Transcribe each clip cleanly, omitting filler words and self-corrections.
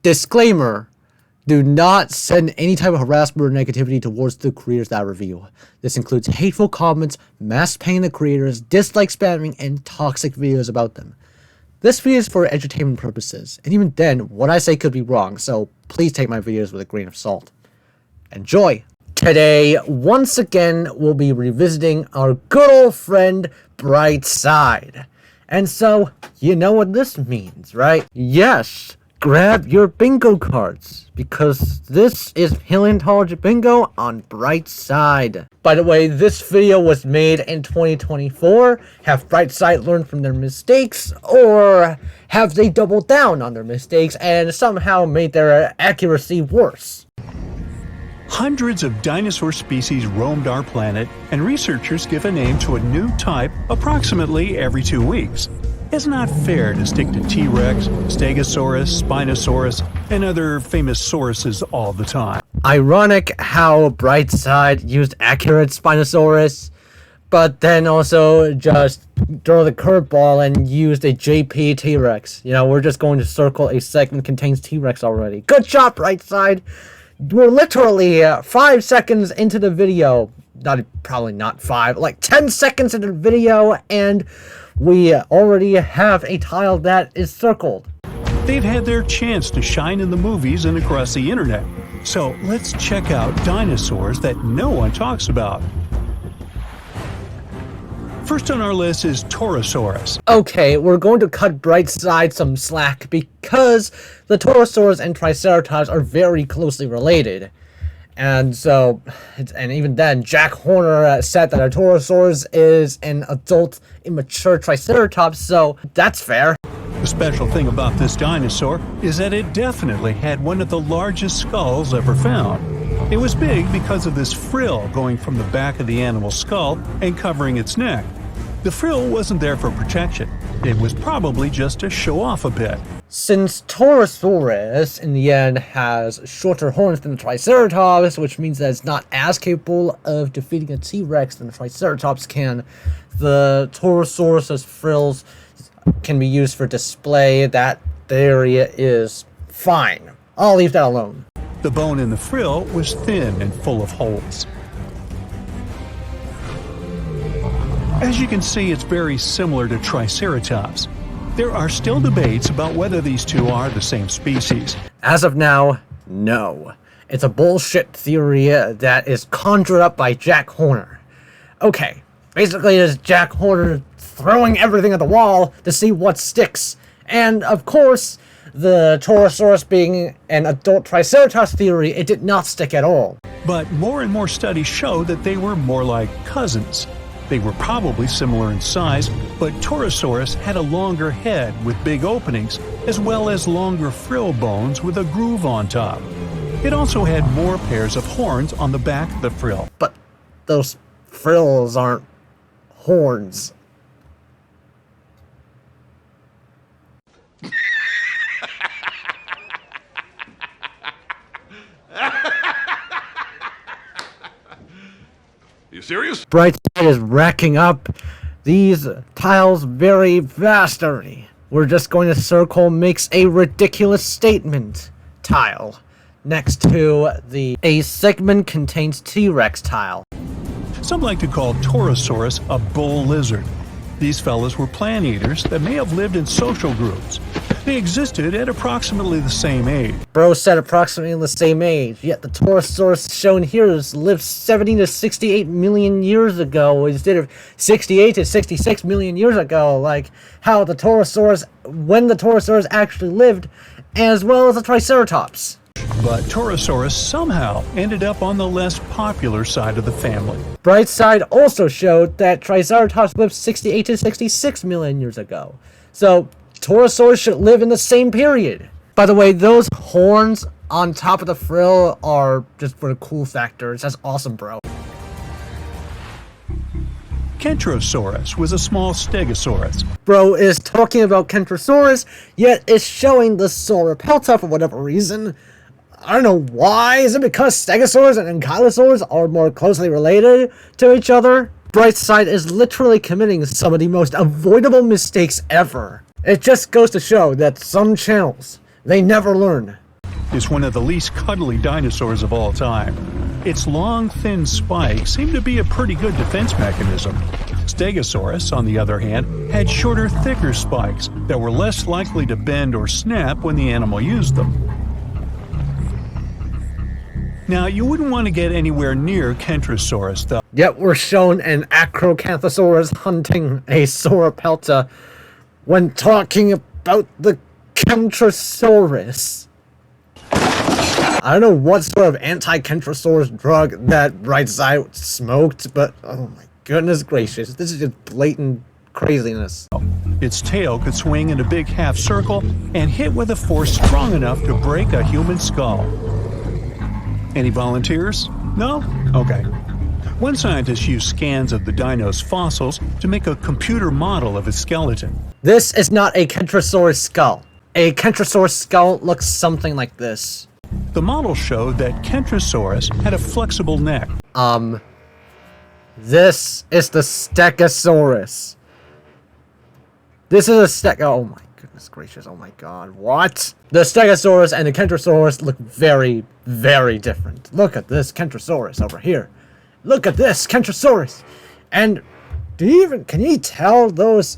Disclaimer. Do not send any type of harassment or negativity towards the creators that I review. This includes hateful comments, mass paying the creators, dislike spamming, and toxic videos about them. This video is for entertainment purposes, and even then, what I say could be wrong, so please take my videos with a grain of salt. Enjoy! Today, once again, we'll be revisiting our good old friend, Brightside. And so, you know what this means, right? Yes! Grab your bingo cards, because this is Paleontology Bingo on Brightside. By the way, this video was made in 2024. Have Brightside learned from their mistakes, or have they doubled down on their mistakes and somehow made their accuracy worse? Hundreds of dinosaur species roamed our planet, and researchers give a name to a new type approximately every 2 weeks. It's not fair to stick to T-Rex, Stegosaurus, Spinosaurus, and other famous sauruses all the time. Ironic how Brightside used accurate Spinosaurus, but then also just throw the curveball and used a JP T-Rex. You know, we're just going to circle a segment contains T-Rex already. Good job, Brightside! We're literally 5 seconds into the video. Probably not 5, like 10 seconds into the video, and we already have a tile that is circled. They've had their chance to shine in the movies and across the internet. So let's check out dinosaurs that no one talks about. First on our list is Torosaurus. Okay, we're going to cut Brightside some slack because the Torosaurus and Triceratops are very closely related. And so, and even then, Jack Horner said that a Torosaurus is an adult, immature Triceratops, so that's fair. The special thing about this dinosaur is that it definitely had one of the largest skulls ever found. It was big because of this frill going from the back of the animal's skull and covering its neck. The frill wasn't there for protection. It was probably just to show off a bit. Since Torosaurus, in the end, has shorter horns than the Triceratops, which means that it's not as capable of defeating a T-Rex than the Triceratops can, the Torosaurus' frills can be used for display. That theory is fine. I'll leave that alone. The bone in the frill was thin and full of holes. As you can see, it's very similar to Triceratops. There are still debates about whether these two are the same species. As of now, no. It's a bullshit theory that is conjured up by Jack Horner. Okay, basically it's Jack Horner throwing everything at the wall to see what sticks. And of course, the Torosaurus being an adult Triceratops theory, it did not stick at all. But more and more studies show that they were more like cousins. They were probably similar in size, but Torosaurus had a longer head with big openings, as well as longer frill bones with a groove on top. It also had more pairs of horns on the back of the frill. But those frills aren't horns. You serious? Brightside is racking up these tiles very fast already. We're just going to circle makes a ridiculous statement tile next to the a segment contains T-Rex tile. Some like to call Torosaurus a bull lizard. These fellas were plant eaters that may have lived in social groups. They existed at approximately the same age. Bro said approximately the same age, yet the Torosaurus shown here lived 70 to 68 million years ago instead of 68 to 66 million years ago, like how the Torosaurus, when the Torosaurus actually lived, as well as the Triceratops. But Torosaurus somehow ended up on the less popular side of the family. Brightside also showed that Triceratops lived 68 to 66 million years ago. So, Torosaurus should live in the same period. By the way, those horns on top of the frill are just for the cool factors. That's awesome, bro. Kentrosaurus was a small Stegosaurus. Bro is talking about Kentrosaurus, yet is showing the sauropelta for whatever reason. I don't know why. Is it because Stegosaurus and Ankylosaurus are more closely related to each other? Brightside is literally committing some of the most avoidable mistakes ever. It just goes to show that some channels, they never learn. is one of the least cuddly dinosaurs of all time. Its long, thin spikes seem to be a pretty good defense mechanism. Stegosaurus, on the other hand, had shorter, thicker spikes that were less likely to bend or snap when the animal used them. Now, you wouldn't want to get anywhere near Kentrosaurus, though. Yet we're shown an Acrocanthosaurus hunting a Sauropelta when talking about the Kentrosaurus. I don't know what sort of anti-Kentrosaurus drug that Brightside smoked, but oh my goodness gracious, this is just blatant craziness. Its tail could swing in a big half circle and hit with a force strong enough to break a human skull. Any volunteers? No? Okay. One scientist used scans of the dino's fossils to make a computer model of its skeleton. This is not a Kentrosaurus skull. A Kentrosaurus skull looks something like this. The model showed that Kentrosaurus had a flexible neck. This is the Stegosaurus. This is a oh my goodness gracious, oh my god, what? The Stegosaurus and the Kentrosaurus look very, very different. Look at this Kentrosaurus over here. Look at this Kentrosaurus. And can you tell those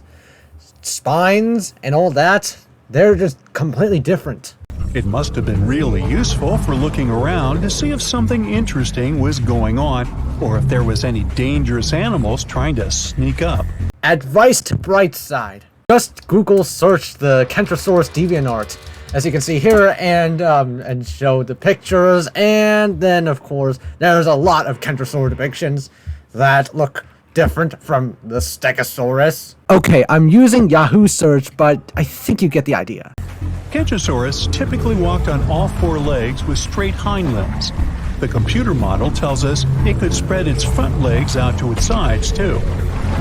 spines and all that? They're just completely different. It must have been really useful for looking around to see if something interesting was going on, or if there was any dangerous animals trying to sneak up. Advice to Brightside. Just Google search the Kentrosaurus DeviantArt, as you can see here, and show the pictures, and then of course there's a lot of Kentrosaurus depictions that look different from the Stegosaurus. Okay, I'm using Yahoo search, but I think you get the idea. Kentrosaurus typically walked on all four legs with straight hind limbs. The computer model tells us it could spread its front legs out to its sides too.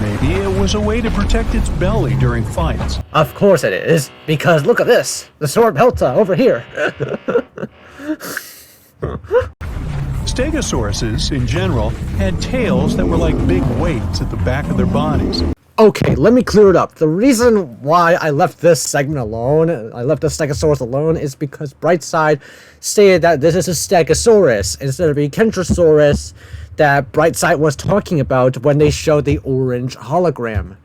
Maybe it was a way to protect its belly during fights. Of course it is, because look at this, the Sauropelta over here. Stegosauruses, in general, had tails that were like big weights at the back of their bodies. Okay, let me clear it up. The reason why I left this segment alone, I left the Stegosaurus alone, is because Brightside stated that this is a Stegosaurus instead of a Kentrosaurus that Brightside was talking about when they showed the orange hologram.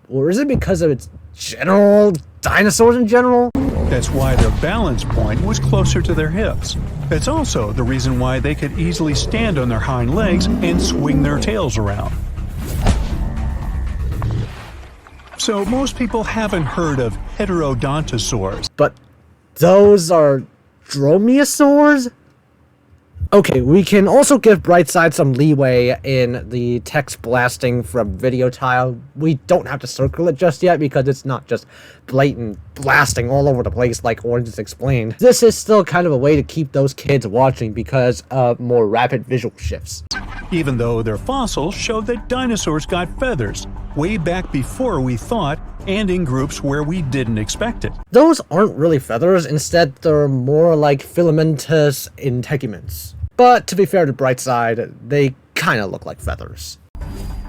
Or is it because of its general dinosaurs in general? That's why their balance point was closer to their hips. That's also the reason why they could easily stand on their hind legs and swing their tails around. So most people haven't heard of Heterodontosaurus. But those are dromaeosaurs? Okay, we can also give Brightside some leeway in the text blasting from video tile. We don't have to circle it just yet because it's not just blatant blasting all over the place like Orange has explained. This is still kind of a way to keep those kids watching because of more rapid visual shifts. Even though their fossils showed that dinosaurs got feathers way back before we thought and in groups where we didn't expect it. Those aren't really feathers, instead they're more like filamentous integuments. But to be fair to Brightside, they kind of look like feathers.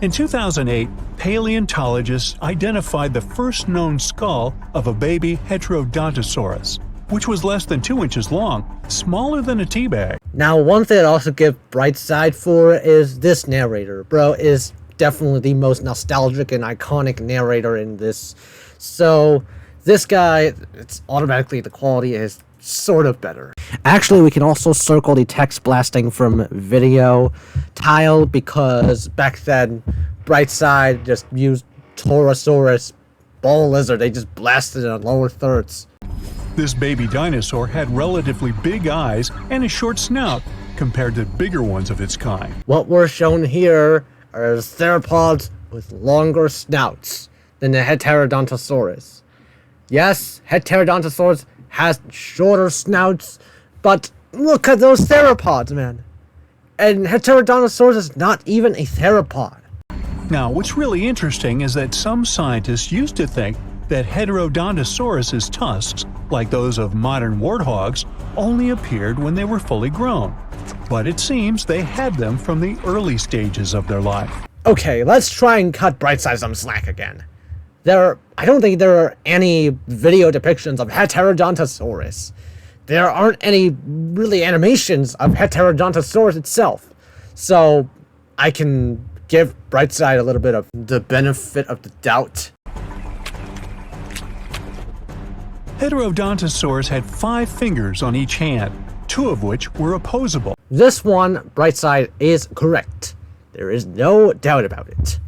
In 2008, paleontologists identified the first known skull of a baby Heterodontosaurus, which was less than 2 inches long, smaller than a tea bag. Now, one thing I'd also give Brightside for is this narrator. Bro is definitely the most nostalgic and iconic narrator in this. So, this guy, it's automatically the quality is sort of better. Actually, we can also circle the text blasting from video tile because back then, Brightside just used Torosaurus ball lizard. They just blasted it on lower thirds. This baby dinosaur had relatively big eyes and a short snout compared to bigger ones of its kind. What we're shown here are theropods with longer snouts than the Heterodontosaurus. Yes, Heterodontosaurus has shorter snouts, but look at those theropods, man. And Heterodontosaurus is not even a theropod. Now, what's really interesting is that some scientists used to think that Heterodontosaurus's tusks, like those of modern warthogs, only appeared when they were fully grown. But it seems they had them from the early stages of their life. Okay, let's try and cut Brightside some slack again. I don't think there are any video depictions of Heterodontosaurus. there aren't any really animations of Heterodontosaurus itself. So I can give Brightside a little bit of the benefit of the doubt. Heterodontosaurus had 5 fingers on each hand, 2 of which were opposable. This one, Brightside, is correct. There is no doubt about it.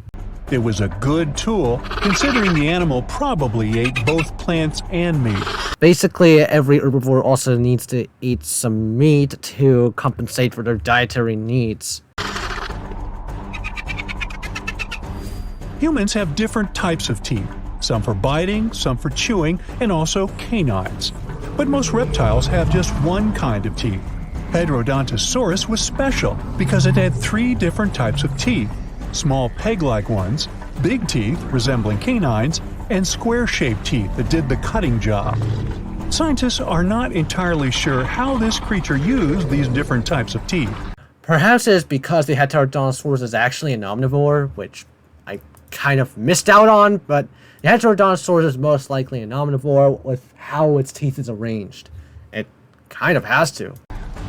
It was a good tool, considering the animal probably ate both plants and meat. Basically, every herbivore also needs to eat some meat to compensate for their dietary needs. Humans have different types of teeth, some for biting, some for chewing, and also canines. But most reptiles have just one kind of teeth. Heterodontosaurus was special because it had 3 different types of teeth: small peg-like ones, big teeth resembling canines, and square-shaped teeth that did the cutting job. Scientists are not entirely sure how this creature used these different types of teeth. Perhaps it's because the Heterodontosaurus is actually an omnivore, which I kind of missed out on, but the Heterodontosaurus is most likely an omnivore with how its teeth is arranged. It kind of has to.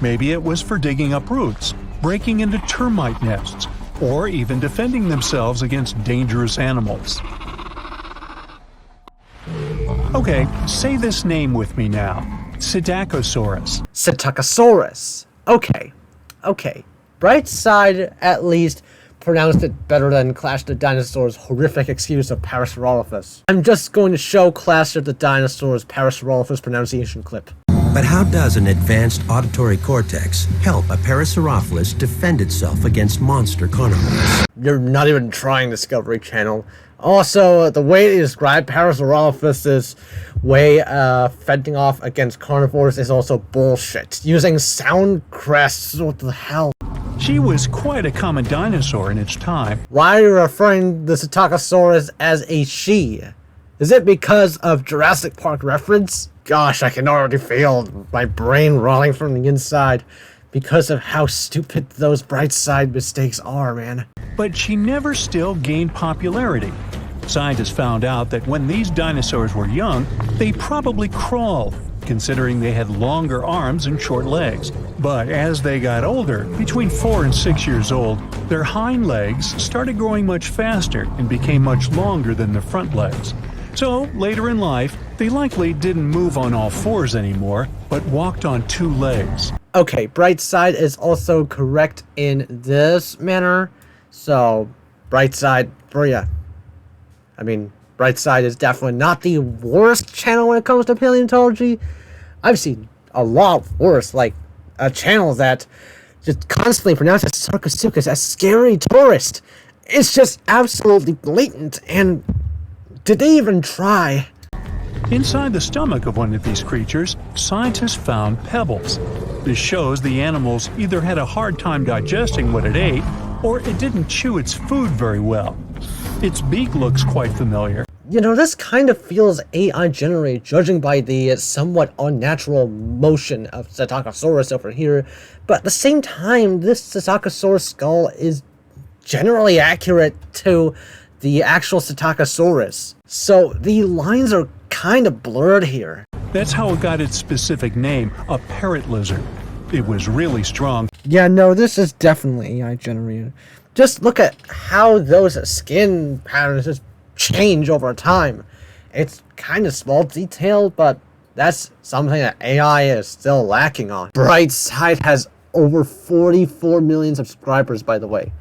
Maybe it was for digging up roots, breaking into termite nests, or even defending themselves against dangerous animals. Okay, say this name with me now. Psittacosaurus. Psittacosaurus. Okay. Brightside at least pronounced it better than Clash of the Dinosaurs' horrific excuse of Parasaurolophus. I'm just going to show Clash of the Dinosaurs' Parasaurolophus pronunciation clip. But how does an advanced auditory cortex help a Parasaurolophus defend itself against monster carnivores? You're not even trying, Discovery Channel. Also, the way they describe Parasaurolophus' way fending off against carnivores is also bullshit. Using sound crests, what the hell? She was quite a common dinosaur in its time. Why are you referring to the Psittacosaurus as a she? Is it because of Jurassic Park reference? Gosh, I can already feel my brain rolling from the inside because of how stupid those Brightside mistakes are, man. But she never still gained popularity. Scientists found out that when these dinosaurs were young, they probably crawled, considering they had longer arms and short legs. But as they got older, between 4 and 6 years old, their hind legs started growing much faster and became much longer than their front legs. So, later in life, they likely didn't move on all 4s anymore, but walked on 2 legs. Okay, Brightside is also correct in this manner. So, Brightside, Brightside is definitely not the worst channel when it comes to paleontology. I've seen a lot worse, like a channel that just constantly pronounces Sarcosuchus as scary tourist. It's just absolutely blatant, and did they even try? Inside the stomach of one of these creatures, scientists found pebbles. This shows the animals either had a hard time digesting what it ate, or it didn't chew its food very well. Its beak looks quite familiar. You know, this kind of feels AI generated, judging by the somewhat unnatural motion of Psittacosaurus over here, but at the same time, this Psittacosaurus skull is generally accurate to the actual Psittacosaurus. So the lines are kind of blurred here. That's how it got its specific name, a parrot lizard. It was really strong. Yeah, no, this is definitely AI generated. Just look at how those skin patterns just change over time. It's kind of small detail, but that's something that AI is still lacking on. Brightside has over 44 million subscribers, by the way.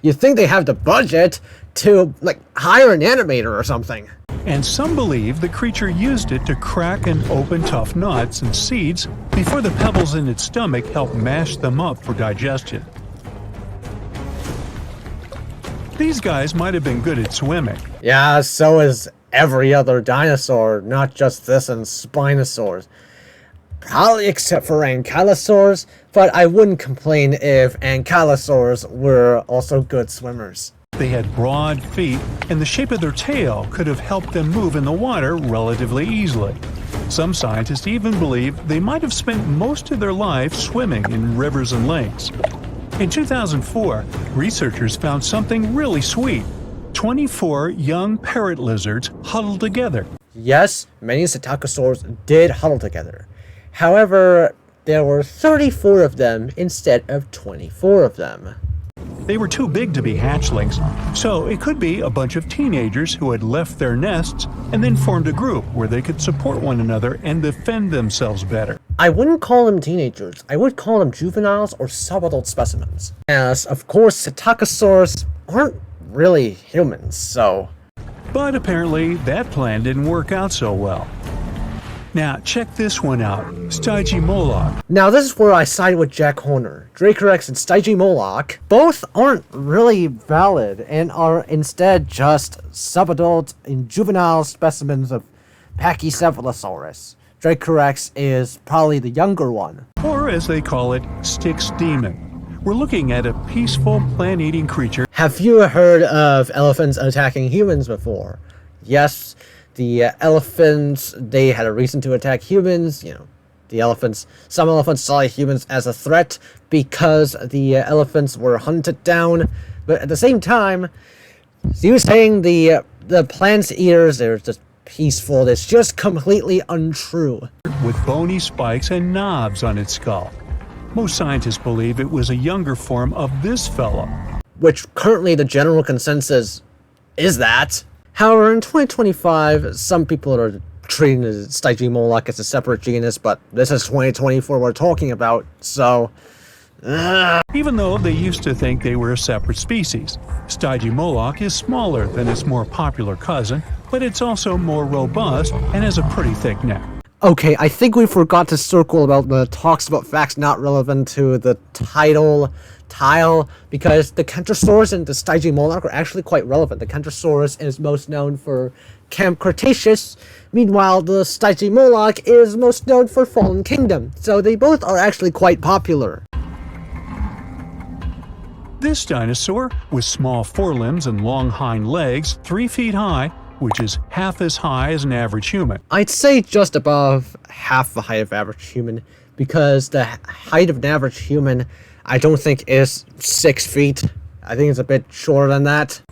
You'd think they have the budget to, like, hire an animator or something. And some believe the creature used it to crack and open tough nuts and seeds before the pebbles in its stomach helped mash them up for digestion. These guys might have been good at swimming. Yeah, so is every other dinosaur, not just this and Spinosaurs. Probably except for Ankylosaurs, but I wouldn't complain if Ankylosaurs were also good swimmers. They had broad feet, and the shape of their tail could have helped them move in the water relatively easily. Some scientists even believe they might have spent most of their life swimming in rivers and lakes. In 2004, researchers found something really sweet. 24 young parrot lizards huddled together. Yes, many Psittacosaurs did huddle together. However, there were 34 of them instead of 24 of them. They were too big to be hatchlings, so it could be a bunch of teenagers who had left their nests and then formed a group where they could support one another and defend themselves better. I wouldn't call them teenagers, I would call them juveniles or subadult specimens. As, of course, Psittacosaurus aren't really humans, so... But apparently, that plan didn't work out so well. Now, check this one out, Stygimoloch. Now this is where I side with Jack Horner. Dracorex and Stygimoloch both aren't really valid and are instead just subadult and juvenile specimens of Pachycephalosaurus. Dracorex is probably the younger one. Or as they call it, Styx demon. We're looking at a peaceful plant-eating creature. Have you heard of elephants attacking humans before? Yes. The elephants, they had a reason to attack humans. You know, some elephants saw humans as a threat because the elephants were hunted down. But at the same time, he was saying the plant eaters, they're just peaceful. It's just completely untrue. With bony spikes and knobs on its skull. Most scientists believe it was a younger form of this fellow. Which currently the general consensus is that. However, in 2025, some people are treating Stygimoloch as a separate genus, but this is 2024 we're talking about, so... Even though they used to think they were a separate species, Stygimoloch is smaller than its more popular cousin, but it's also more robust and has a pretty thick neck. Okay, I think we forgot to circle about the talks about facts not relevant to the tile, because the Kentrosaurus and the Stygimoloch are actually quite relevant. The Kentrosaurus is most known for Camp Cretaceous, meanwhile the Stygimoloch is most known for Fallen Kingdom, so they both are actually quite popular. This dinosaur, with small forelimbs and long hind legs, 3 feet high, which is half as high as an average human. I'd say just above half the height of average human, because the height of an average human I don't think is 6 feet. I think it's a bit shorter than that.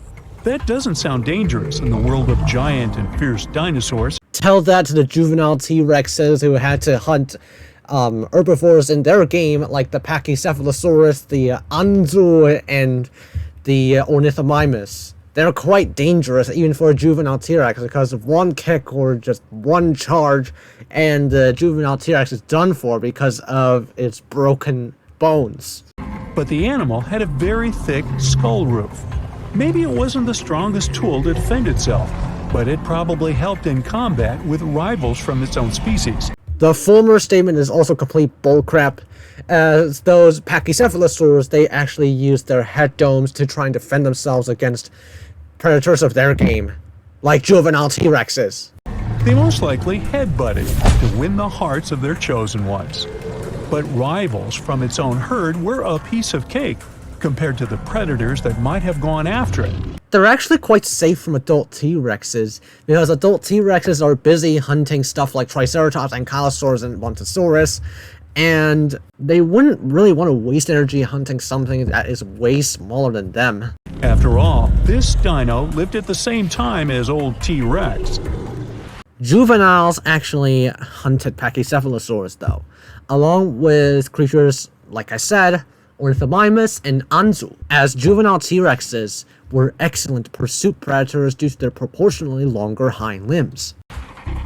That doesn't sound dangerous in the world of giant and fierce dinosaurs. Tell that to the juvenile T-Rexes who had to hunt herbivores in their game, like the Pachycephalosaurus, the Anzu, and the Ornithomimus. They're quite dangerous, even for a juvenile T-Rex, because of one kick or just one charge, and the juvenile T-Rex is done for because of its broken bones. But the animal had a very thick skull roof. Maybe it wasn't the strongest tool to defend itself, but it probably helped in combat with rivals from its own species. The former statement is also complete bullcrap, as those Pachycephalosaurs, they actually used their head domes to try and defend themselves against predators of their game, like juvenile T-Rexes. They most likely headbutted to win the hearts of their chosen ones. But rivals from its own herd were a piece of cake compared to the predators that might have gone after it. They're actually quite safe from adult T-Rexes, because adult T-Rexes are busy hunting stuff like Triceratops, Ankylosaurus, and Brontosaurus, and they wouldn't really want to waste energy hunting something that is way smaller than them. After all, this dino lived at the same time as old T-Rex. Juveniles actually hunted Pachycephalosaurus, though, along with creatures, like I said, Ornithomimus and Anzu, as juvenile T-Rexes were excellent pursuit predators due to their proportionally longer hind limbs.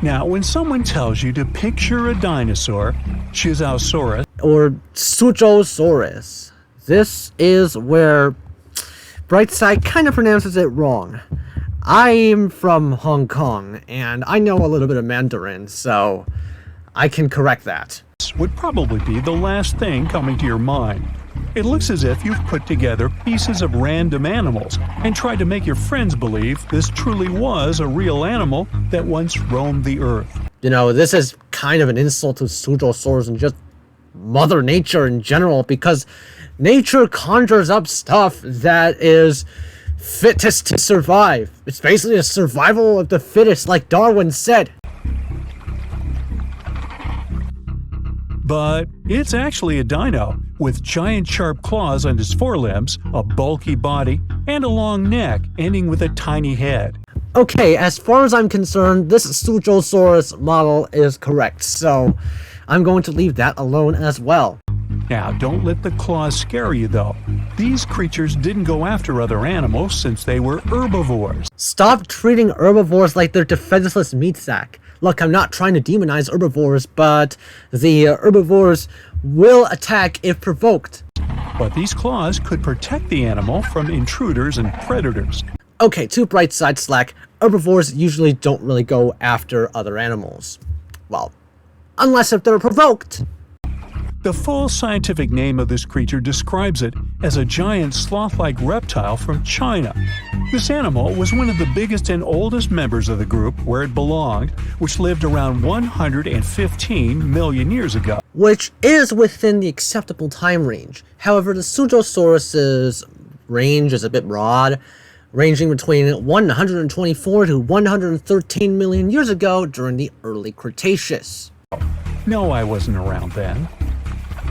Now, when someone tells you to picture a dinosaur, Suzhousaurus, or Suzhousaurus, this is where Brightside kind of pronounces it wrong. I'm from Hong Kong, and I know a little bit of Mandarin, so I can correct that. Would probably be the last thing coming to your mind. It looks as if you've put together pieces of random animals and tried to make your friends believe this truly was a real animal that once roamed the earth. You know, this is kind of an insult to Suzhousaurus and just Mother Nature in general, because nature conjures up stuff that is fittest to survive. It's basically a survival of the fittest, like Darwin said. But it's actually a dino with giant sharp claws on its forelimbs, a bulky body, and a long neck ending with a tiny head. Okay, as far as I'm concerned, this Suzhousaurus model is correct, so I'm going to leave that alone as well. Now, don't let the claws scare you though. These creatures didn't go after other animals since they were herbivores. Stop treating herbivores like they're defenseless meat sack. Look, I'm not trying to demonize herbivores, but the herbivores will attack if provoked. But these claws could protect the animal from intruders and predators. Okay, two bright sides slack. Herbivores usually don't really go after other animals. Well, unless if they're provoked. The full scientific name of this creature describes it as a giant sloth-like reptile from China. This animal was one of the biggest and oldest members of the group where it belonged, which lived around 115 million years ago. Which is within the acceptable time range. However, the Suzhousaurus' range is a bit broad, ranging between 124 to 113 million years ago during the early Cretaceous. No, I wasn't around then.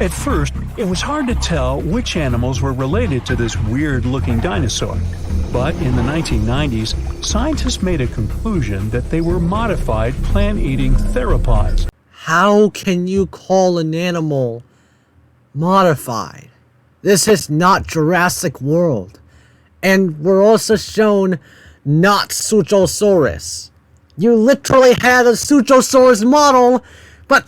At first, it was hard to tell which animals were related to this weird-looking dinosaur. But in the 1990s, scientists made a conclusion that they were modified plant-eating theropods. How can you call an animal modified? This is not Jurassic World. And we're also shown not Suzhousaurus. You literally had a Suzhousaurus model, but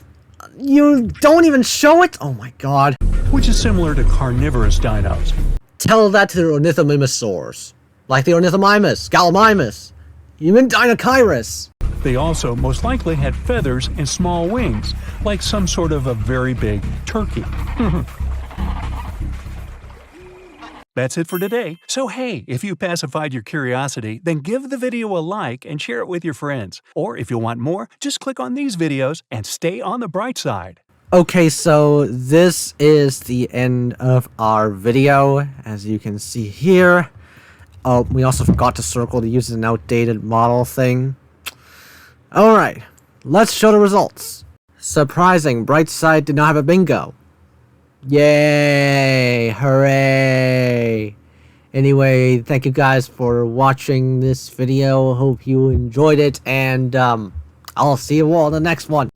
you don't even show it? Oh my god. Which is similar to carnivorous dinos. Tell that to the ornithomimosaurs. Like the ornithomimus, gallimimus, even Dinochirus. They also most likely had feathers and small wings, like some sort of a very big turkey. That's it for today. So hey, if you pacified your curiosity, then give the video a like and share it with your friends. Or if you want more, just click on these videos and stay on the bright side. Okay, so this is the end of our video, as you can see here. Oh, we also forgot to circle to use an outdated model thing. Alright, let's show the results. Surprising, Brightside did not have a bingo. Yay! Hooray! Anyway, thank you guys for watching this video. Hope you enjoyed it, and I'll see you all in the next one.